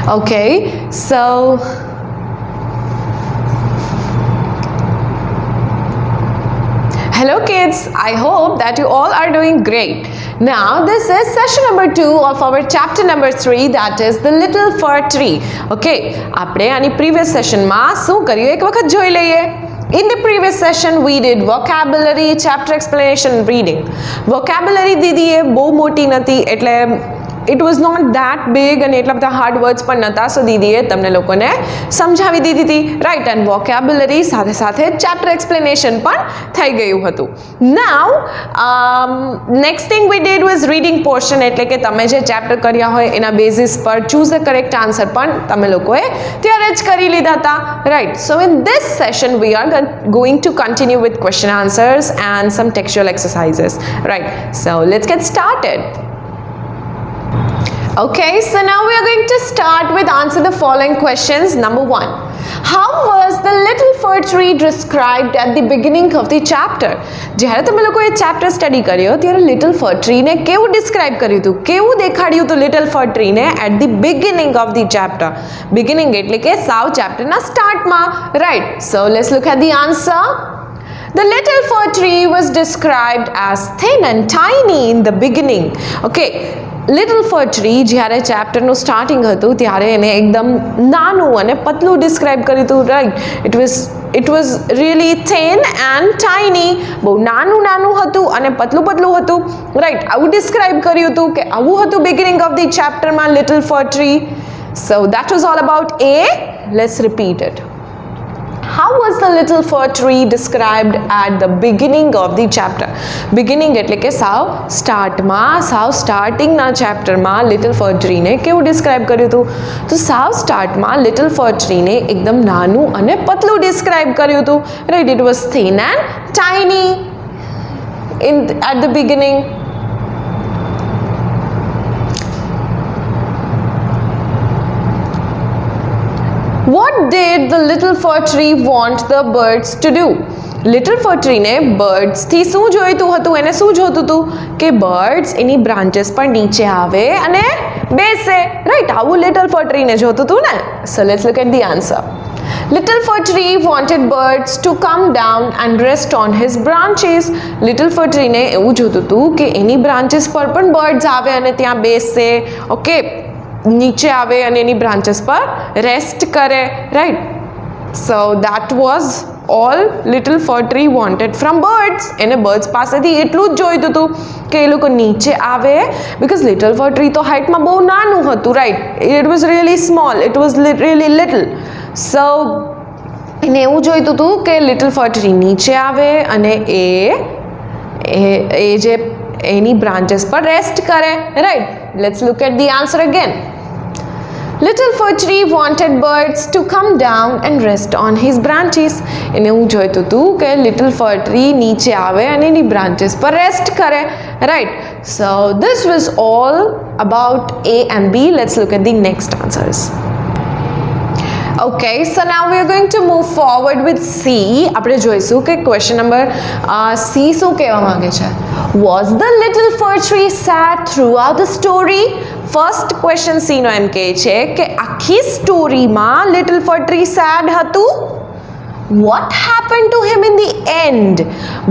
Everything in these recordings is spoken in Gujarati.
Okay, so hello kids, I hope that you all are doing great. Now this is session number 2 of our chapter number 3, that is the little fir tree. Okay, આપણે આની previous session માં શું કર્યું એક વખત જોઈ લઈએ. In the previous session we did vocabulary, chapter explanation, reading. Vocabulary દીદીએ બહુ મોટી નથી, એટલે it was not that big અને એટલા બધા hard words પણ નતા, so દીદીએ તમને લોકોને સમજાવી દીધી હતી, right? and vocabulary સાથે સાથે chapter explanation પણ થઈ ગયું હતું. Now next thing we did was reading portion, એટલે કે તમે જે chapter કર્યા હોય એના basis પર choose the correct answer પણ તમે લોકોએ ત્યારે જ કરી લીધા હતા, right? So in this session we are going to continue with question answers and some textual exercises, right? So let's get started. Okay, so now we are going to start with answer the following questions. Number 1, how was the little fir tree described at the beginning of the chapter? જ્યારે તમે લોકોએ chapter study કર્યો ત્યારે little fir tree ને કેવું describe કર્યું હતું, કેવું દેખાડ્યું હતું little fir tree ને at the beginning of the chapter? beginning એટલે કે સાવ chapter ના start માં, right? So let's look at the answer. The little fir tree was described as thin and tiny in the beginning. Okay, little fir tree જ્યારે ચેપ્ટરનું સ્ટાર્ટિંગ હતું ત્યારે એને એકદમ નાનું અને પતલું ડિસ્ક્રાઇબ કર્યું હતું, right? it was really thin and tiny. બહુ નાનું હતું અને પતલું હતું, રાઈટ? આવું ડિસ્ક્રાઇબ કર્યું હતું કે આવું હતું બિગિનિંગ ઓફ ધી ચેપ્ટરમાં little fir tree. So that was all about A. Let's repeat it. How was the little fir tree described at the beginning of the chapter? beginning એટલે કે સાવ સ્ટાર્ટિંગના ચેપ્ટરમાં little fir tree ને કેવું ડિસ્ક્રાઇબ કર્યું હતું? તો સાવ સ્ટાર્ટમાં little fir tree ને એકદમ નાનું અને પતલું ડિસ્ક્રાઇબ કર્યું હતું, right? It was thin and tiny at the beginning. What did the little fir tree want the birds to do? little fir tree ને birds થી શું જોઈતું હતું? એને શું જોતું હતું કે birds એની branches પર નીચે આવે અને બેસે, right? આવું little fir tree ને જોતું હતું ને. So let's look at the answer. Little fir tree wanted birds to come down and rest on his branches. little fir tree ને એવું જોતું હતું કે એની branches પર પણ birds આવે અને ત્યાં બેસે, okay? નીચે આવે અને એની બ્રાન્ચેસ પર રેસ્ટ કરે, right? So that was all little fir tree wanted from birds. એને બર્ડ્સ પાસેથી એટલું જ જોઈતું હતું કે એ લોકો નીચે આવે, બિકોઝ લિટલ ફર ટ્રી તો હાઇટમાં બહુ નાનું હતું, right? It was really small, it was really little. So એને એવું જોઈતું હતું કે લિટલ ફર ટ્રી નીચે આવે અને એ જે એની બ્રાન્ચેસ પર રેસ્ટ કરે, right? Let's look at the answer again. Little fir tree wanted birds to come down and rest on his branches. એને હું જોઈતું હતું કે little fir tree નીચે આવે અને એની branches પર રેસ્ટ કરે, right? So this was all about A and B. Let's look at the next answers. Okay, so now we are going to move forward with C. આપણે જોઈશું કે question number C શું કહેવા માંગે છે? Was the little fir tree sad throughout the story? First question C નો એમ કહે છે કે આખી સ્ટોરીમાં little fir tree sad હતું? What happened to him in the end?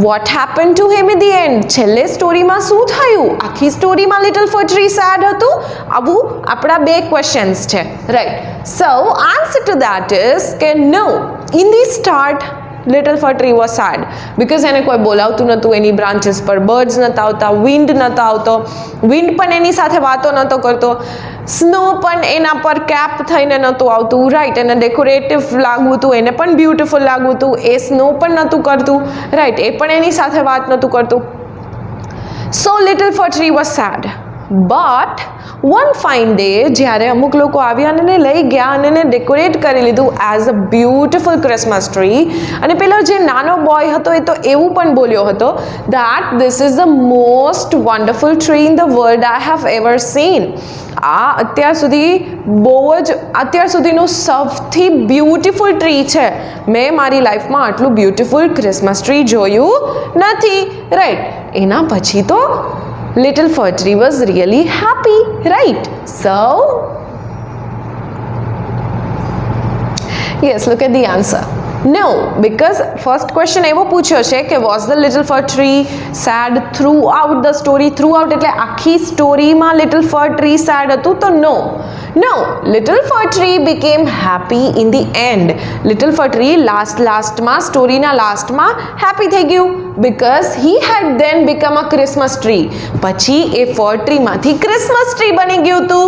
What happened to him in the end? છેલ્લે સ્ટોરીમાં શું થયું? આખી સ્ટોરીમાં little fir tree sad હતું? આવું આપણા બે questions છે, right? So answer to that is કે no. In the start little fir tree was sad because એને કોઈ બોલાવતું નહોતું, એની બ્રાન્ચેસ પર બર્ડ્સ નહોતા આવતા, વિન્ડ નહોતો આવતો, વિન્ડ પણ એની સાથે વાતો નહોતો કરતો, સ્નો પણ એના પર કેપ થઈને નહોતું આવતું, રાઈટ? એને ડેકોરેટિવ લાગવું હતું, એને પણ બ્યુટિફુલ લાગવું હતું, એ સ્નો પણ નહોતું કરતું, રાઈટ? એ પણ એની સાથે વાત નહોતું કરતું. So little fir tree was sad. But one fine day જ્યારે અમુક લોકો આવ્યા અને એને લઈ ગયા અને એને ડેકોરેટ કરી લીધું as a beautiful Christmas tree, અને પેલો જે નાનો બોય હતો એ તો એવું પણ બોલ્યો હતો that this is the most wonderful tree in the world I have ever seen. આ અત્યાર સુધીનું સૌથી બ્યુટિફુલ ટ્રી છે, મેં મારી લાઈફમાં આટલું બ્યુટિફુલ ક્રિસમસ ટ્રી જોયું નથી, રાઈટ? એના પછી તો little fir tree was really happy, right? So Yes, look at the answer. No, because first question એવો પૂછ્યો છે કે was the little fir tree sad throughout the story? Throughout એટલે આખી સ્ટોરીમાં little fir tree sad હતું, તો no. No, little fir tree became happy in the end. Little fir tree લાસ્ટમાં સ્ટોરીના લાસ્ટમાં happy થઈ ગયું because he had then become a Christmas tree. પછી એ fir tree માંથી Christmas tree બની ગયું હતું.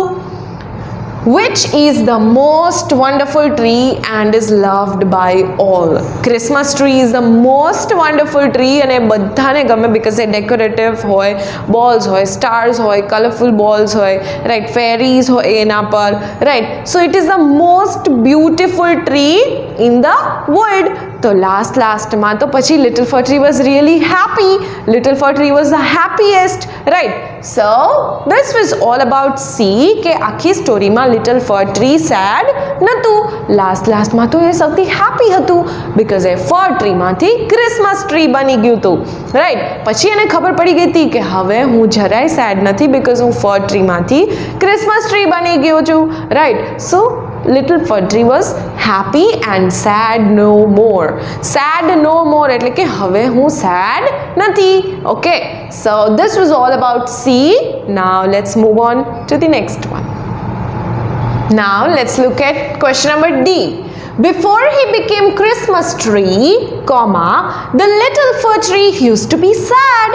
Which is the most wonderful tree and is loved by all? Christmas tree is the most wonderful tree અને બધાને ગમે because એ decorative હોય, balls હોય, stars હોય, colorful balls હોય, right, fairies હોય એના પર, right, so it is the most beautiful tree in the world. તો લાસ્ટમાં તો પછી little fir tree was really happy. Little fir tree was the happiest, right? So this was all about C કે આખી સ્ટોરીમાં little fir tree sad નતું. લાસ્ટમાં તો એ સૌથી happy હતું because એ fir tree માંથી Christmas tree બની ગયું હતું, right? પછી એને ખબર પડી ગઈ હતી કે હવે હું જરાય sad નથી because હું fir tree માંથી Christmas tree બની ગયો છું, right? So little fir tree was happy and sad no more. Sad no more એટલે કે હવે હું sad નથી. Okay, so this was all about C. Now let's move on to the next one. Now let's look at question number D. Before he became Christmas tree, comma, the little fir tree used to be sad.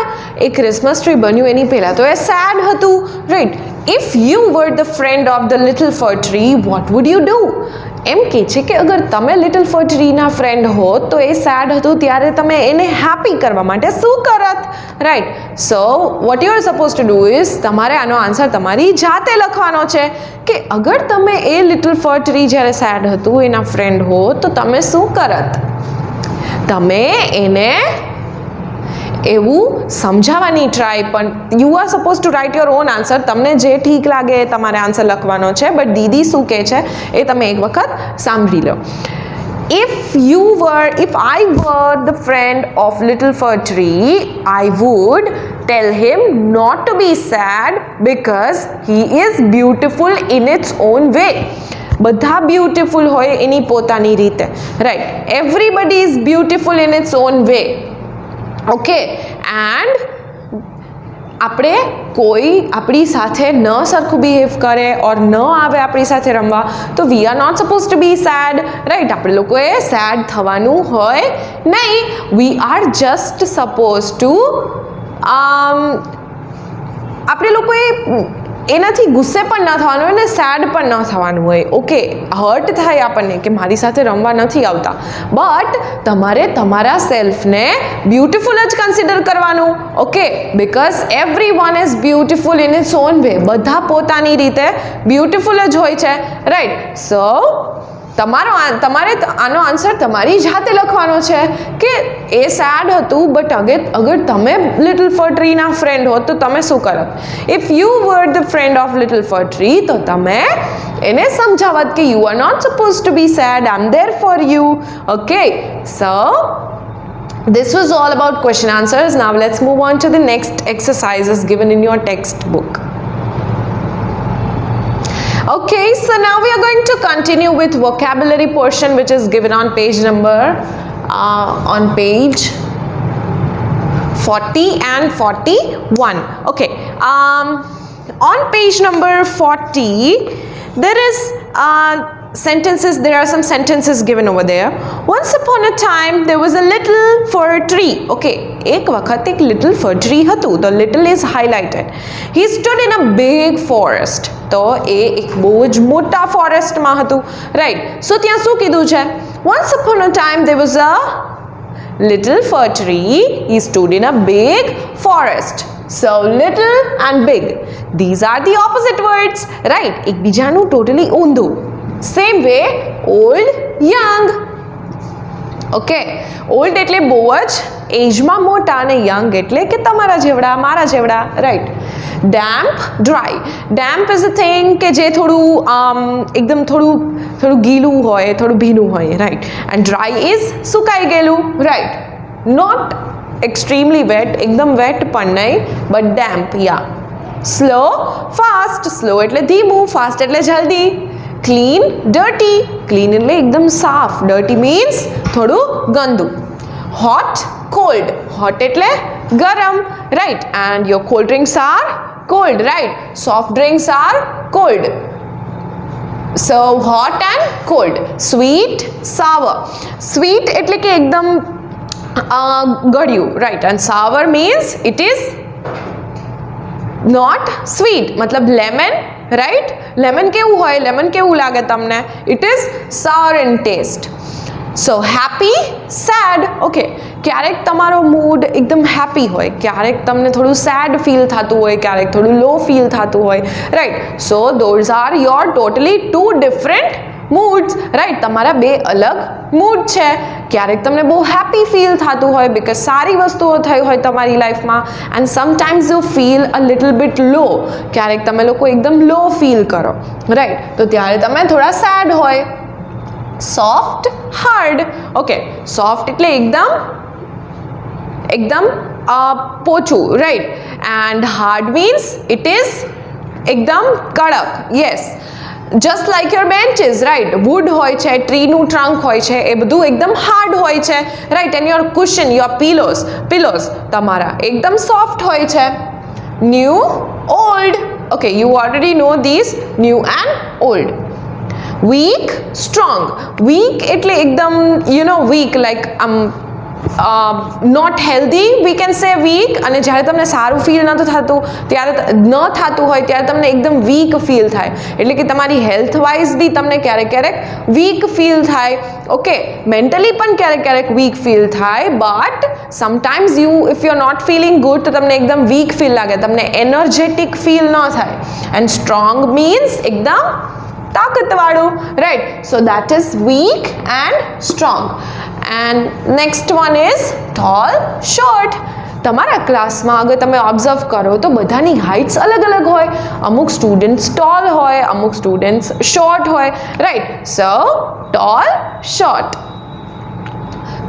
A Christmas tree બન્યું એની પહેલા તો એ sad હતું, right? If you were the friend of the little fir tree, what would you do? એમ કહે છે કે અગર તમે લિટલ ફર ટ્રીના ફ્રેન્ડ હો તો એ સેડ હતું ત્યારે તમે એને હેપી કરવા માટે શું કરત, right? So what you are suppose to do is તમારે આનો આન્સર તમારી જાતે લખવાનો છે કે અગર તમે એ લિટલ ફર ટ્રી જ્યારે સેડ હતું એના ફ્રેન્ડ હો તો તમે શું કરત? તમે એને એવું સમજાવવાની ટ્રાય, પણ you are suppose to write your own answer. તમને જે ઠીક લાગે એ તમારે આન્સર લખવાનો છે, બટ દીદી શું કહે છે એ તમે એક વખત સાંભળી લો. If I were the friend of little fir tree, I would tell him not to be sad because he is beautiful in its own way. બધા બ્યુટીફુલ હોય એની પોતાની રીતે, right? Everybody is beautiful in its on way. Okay, and આપણે કોઈ આપણી સાથે ન સરખું બિહેવ કરે ઓર ન આવે આપણી સાથે રમવા તો we are not suppose to be sad, right? આપણે લોકોએ સેડ થવાનું હોય નહીં. We are just suppose to આપણે લોકોએ એનાથી ગુસ્સે પણ ન થવાનું હોય ને સેડ પણ ન થવાનું હોય. ઓકે, હર્ટ થાય આપણને કે મારી સાથે રમવા નથી આવતા, બટ તમારે તમારા સેલ્ફને બ્યુટીફુલ જ કન્સિડર કરવાનું. Okay, because every one is beautiful in its on way. બધા પોતાની રીતે બ્યુટીફુલ જ હોય છે, રાઈટ? સો તમારે આનો આન્સર તમારી જાતે લખવાનો છે કે એ સેડ હતું, બટ અગર તમે લિટલ ફર ટ્રીના ફ્રેન્ડ હો તો તમે શું કરત? If you were the friend of little fir tree તો તમે એને સમજાવત કે you are not suppose to be sad, I am there for you. Okay, so this was all about question answers. Now let's move on to the next exercises given in your textbook. Okay, so now we are going to continue with vocabulary portion, which is given on page 40 and 41. Okay, on page number 40 there is there are some sentences given over there. Once upon a time there was a little fir tree. Okay, ek વખત એક little fir tree હતું. The little is highlighted. He stood in a big forest. તો એ એક બહુ જ મોટા ફોરેસ્ટમાં હતું, રાઈટ? સો ત્યાં શું કીધું છે? Once upon a time there was a little fir tree. He stood in a big forest. So little and big, these are the opposite words, right? એકબીજાનું totally ઊંધું. Same way, old, young. Okay, old એટલે બહુ જ એજમાં મોટા અને young એટલે કે તમારા જેવડા, મારા જેવડા, right? Damp, dry. Damp is a thing કે જે થોડું એકદમ થોડું ગીલું હોય, થોડું ભીનું હોય, right? And dry is સુકાઈ ગયેલું, right? Not extremely wet, એકદમ wet પણ નહીં, but damp, yeah. Slow, fast. Slow એટલે ધીમું, fast એટલે જલ્દી. ક્લીન ડર્ટી, ક્લીન એટલે એકદમ સાફ, ડર્ટી મીન્સ થોડું ગંદુ. હોટ કોલ્ડ, હોટ એટલે ગરમ, right, and your cold drinks are cold, right? Soft drinks are cold. So hot and cold. Sweet, sour. Sweet એટલે કે એકદમ ગળ્યું, right? And sour means it is not sweet. મતલબ lemon, right? Lemon કેવું હોય? Lemon કેવું લાગે તમને? It is sour in taste. So happy, sad. Okay, ક્યારેક તમારો મૂડ એકદમ હેપી હોય, ક્યારેક તમને થોડું સેડ ફીલ થતું હોય, ક્યારેક થોડું લો ફીલ થતું હોય, right. So those are your totally two different moods, right. તમારા બે અલગ મૂડ છે. ક્યારેક તમને બહુ હેપી ફીલ થતું હોય બિકોઝ સારી વસ્તુઓ થઈ હોય તમારી લાઈફમાં, and sometimes you feel a little bit low. ક્યારેક તમે લોકો એકદમ લો ફીલ કરો, રાઈટ, તો ત્યારે તમે થોડા સેડ હોય. Soft, hard. ઓકે, સોફ્ટ એટલે એકદમ પોચું, right, and hard means it is એકદમ કડક. Yes, just like your benches, right. Wood હોય છે, ટ્રીનું ટ્રંક હોય છે, એ બધું એકદમ હાર્ડ હોય છે, right. And your cushion, your pillows તમારા એકદમ સોફ્ટ હોય છે. New, old. Okay, you already know this new and old. Weak, strong. Weak એટલે એકદમ weak, like not healthy we can say weak. અને જ્યારે તમને સારું ફીલ ન થતું હોય ત્યારે તમને એકદમ વીક ફીલ થાય, એટલે કે તમારી હેલ્થ વાઇઝ બી તમને ક્યારેક વીક ફીલ થાય. ઓકે, મેન્ટલી પણ ક્યારેક વીક ફીલ થાય, but sometimes if you are not feeling good તો તમને એકદમ વીક ફીલ લાગે, તમને એનર્જેટિક ફીલ ન થાય. એન્ડ સ્ટ્રોંગ મીન્સ એકદમ તાકતવાળું, right. So that is weak and strong. And next one is tall, short. તમારા ક્લાસમાં અગર તમે ઓબ્ઝર્વ કરો તો બધાની હાઇટ્સ અલગ હોય. અમુક સ્ટુડન્ટ્સ ટોલ હોય, અમુક સ્ટુડન્ટ્સ શોર્ટ હોય, right. So tall, short.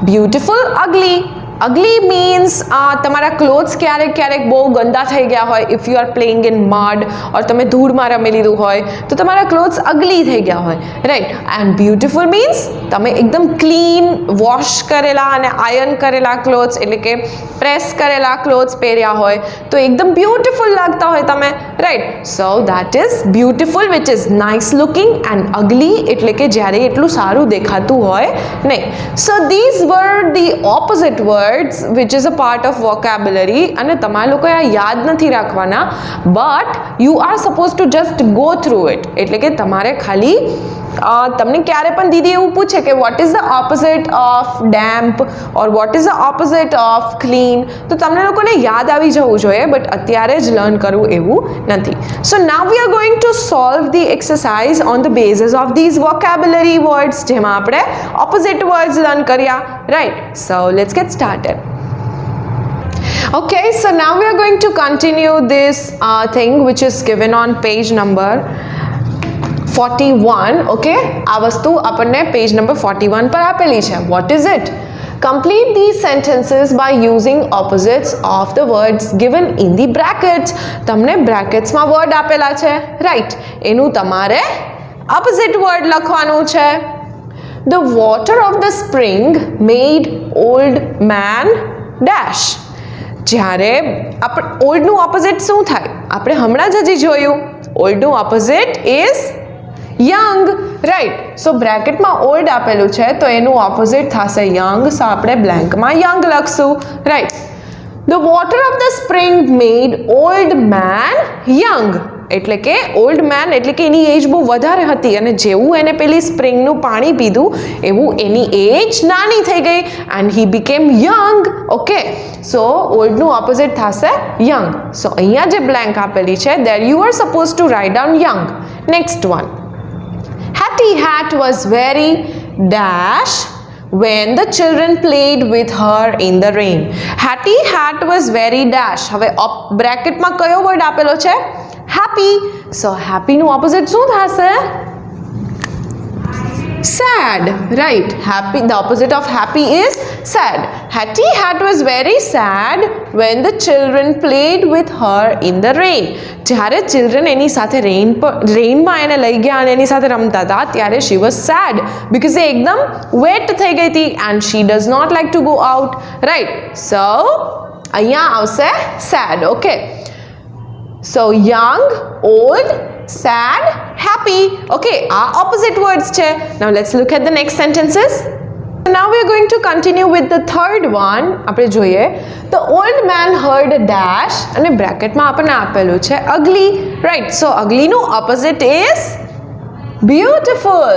Beautiful, ugly. Ugly means તમારા ક્લોથ્સ ક્યારેક બહુ ગંદા થઈ ગયા હોય. If you are playing in mud or તમે ધૂળમાં રમી લીધું હોય તો તમારા ક્લોથ્સ અગલી થઈ ગયા હોય, રાઈટ. એન્ડ બ્યુટીફુલ મીન્સ તમે એકદમ ક્લીન વોશ કરેલા અને આયર્ન કરેલા ક્લોથ્સ, એટલે કે પ્રેસ કરેલા ક્લોથ્સ પહેર્યા હોય તો એકદમ બ્યુટીફુલ લાગતા હોય તમે, right. So that is beautiful which is nice looking, and ugly એટલે કે જ્યારે એટલું સારું દેખાતું હોય નહીં. So these were the opposite word which is a part of vocabulary. અને તમારા લોકોએ આ યાદ નથી રાખવાના, but you are supposed to just go through it. એટલે કે તમારે ખાલી તમને ક્યારે પણ દીદી એવું પૂછે કે what is the opposite of damp or what is the opposite of clean, તો તમને લોકોને યાદ આવી જવું જોઈએ, બટ અત્યારે જ લર્ન કરવું એવું નથી. So now we are going to solve the exercise on the basis of these vocabulary words, જેમાં આપણે opposite words લર્ન કર્યા, right? So let's get started. Okay, so now we are going to continue this thing which is given on page number 41. Okay, આ વસ્તુ આપણને page number 41 પર આપેલી છે. What is it? Complete these sentences by using opposites of the words given in the brackets. તમને brackets માં word આપેલા છે, right? એનું તમારે opposite word લખવાનું છે. The water of the spring made old man dash. જ્યારે ઓલ્ડનું ઓપોઝિટ શું થાય? આપણે હમણાં જ હજી જોયું. ઓલ્ડનું opposite is young, right. So બ્રેકેટમાં ઓલ્ડ આપેલું છે તો એનું ઓપોઝિટ થશે યંગ. સો આપણે બ્લેન્કમાં યંગ લખશું, right. The water of the spring made old man young. એટલે કે ઓલ્ડ મેન એટલે કે એની એજ બહુ વધારે હતી, અને જેવું એને પેલી સ્પ્રિંગનું પાણી પીધું એવું એની એજ નાની થઈ ગઈ, and he became young. Okay, so ઓલ્ડનું ઓપોઝિટ થશે યંગ. સો અહીંયા જે બ્લેન્ક આપેલી છે there you are suppose to write down young. Next one, Hattie Hat was very dash when the children played with her in the rain. Hattie Hat was very dash. હવે બ્રેકેટમાં કયો વર્ડ આપેલો છે? happy. So happy નું ઓપોઝિટ શું થશે? sad, right? Happy, the opposite of happy is sad. Hattie Hat was very sad when the children played with her in the rain. જ્યારે children એની સાથે રેઇનમાં એને લઈ ગયા અને એની સાથે રમતા હતા ત્યારે she was sad because એ એકદમ wet થઈ ગઈ હતી and she does not like to go out, right? So અહીંયા આવશે sad, okay? So young, old, sad, happy. Okay, our opposite words che. Now let's look at the next sentences. Now we are going to continue with the third one. આપણે જોઈએ the old man heard a dash અને બ્રેકેટમાં આપણને આપેલું છે ugly, right? So ugly નું opposite is beautiful.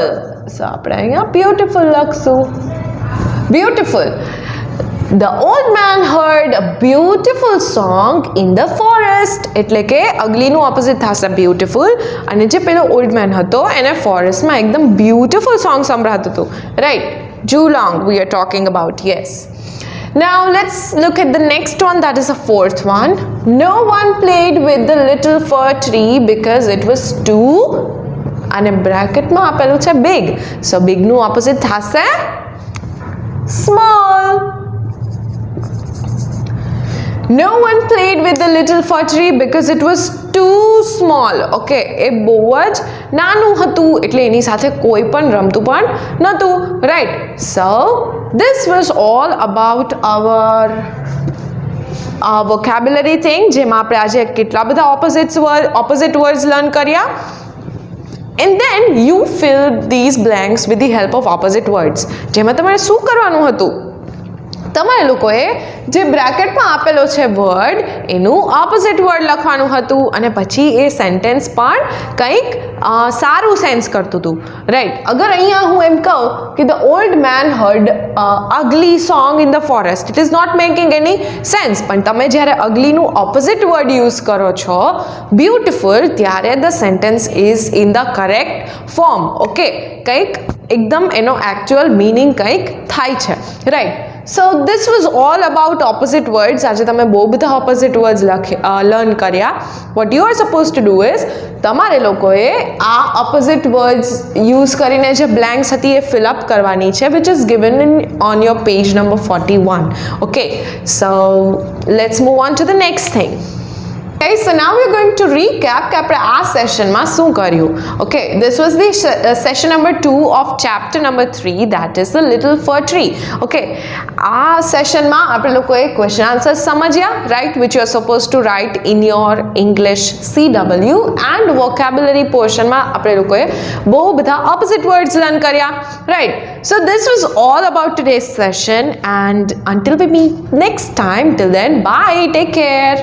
So આપણે અહીંયા beautiful લખશું. Beautiful. The old man heard a beautiful song in the forest. એટલે કે ugly નું opposite થશે beautiful અને જે પેલો old man હતો એને forest માં એકદમ beautiful song સંભળાતું હતું, right? Julong we are talking about, yes. Now let's look at the next one, that is the fourth one. No one played with the little fir tree because it was too અને બ્રેકેટમાં આપેલું છે big. So big નું opposite થશે small. No one played with the little fir tree because it was too small. Okay, એ બહુ જ નાનું હતું એટલે એની સાથે કોઈ પણ રમતું પણ નહોતું, right? So this was all about our vocabulary thing, જેમાં આપણે આજે કેટલા બધા opposite words learn કર્યા. And then you fill these blanks with the help of opposite words. જેમાં તમારે શું કરવાનું હતું? તમારે લોકોએ જે બ્રેકેટમાં આપેલો છે વર્ડ એનું ઓપોઝિટ વર્ડ લખવાનું હતું અને પછી એ સેન્ટેન્સ પણ કંઈક સારું સેન્સ કરતું હતું, રાઈટ? અગર અહીંયા હું એમ કહું કે the old man heard ugly song in the forest, it is not making any sense. પણ તમે જ્યારે અગલીનું ઓપોઝિટ વર્ડ યુઝ કરો છો બ્યુટિફુલ, ત્યારે the sentence is in the correct form. Okay, કંઈક એકદમ એનો એકચ્યુઅલ મિનિંગ કંઈક થાય છે, right? So this was all about opposite words. આજે તમે બહુ બધા opposite words લર્ન કર્યા. What you are supposed to do is તમારે લોકોએ આ opposite words યુઝ કરીને જે blanks હતી એ fill up કરવાની છે, which is given on your page number 41. Okay, so let's move on to the next thing. Okay, so now we're going to recap કે આપણે આ સેશનમાં શું કર્યું. Okay, this was the session number 2 of chapter number 3, that is the little fir tree. Okay, આ સેશનમાં આપણે લોકોએ question answers સમજ્યા, right, which you are supposed to write in your English CW, and vocabulary portionમાં આપણે લોકોએ બહુ બધા opposite words learn કર્યા, right? So this was all about today's session, and until we meet next time, till then, bye, take care.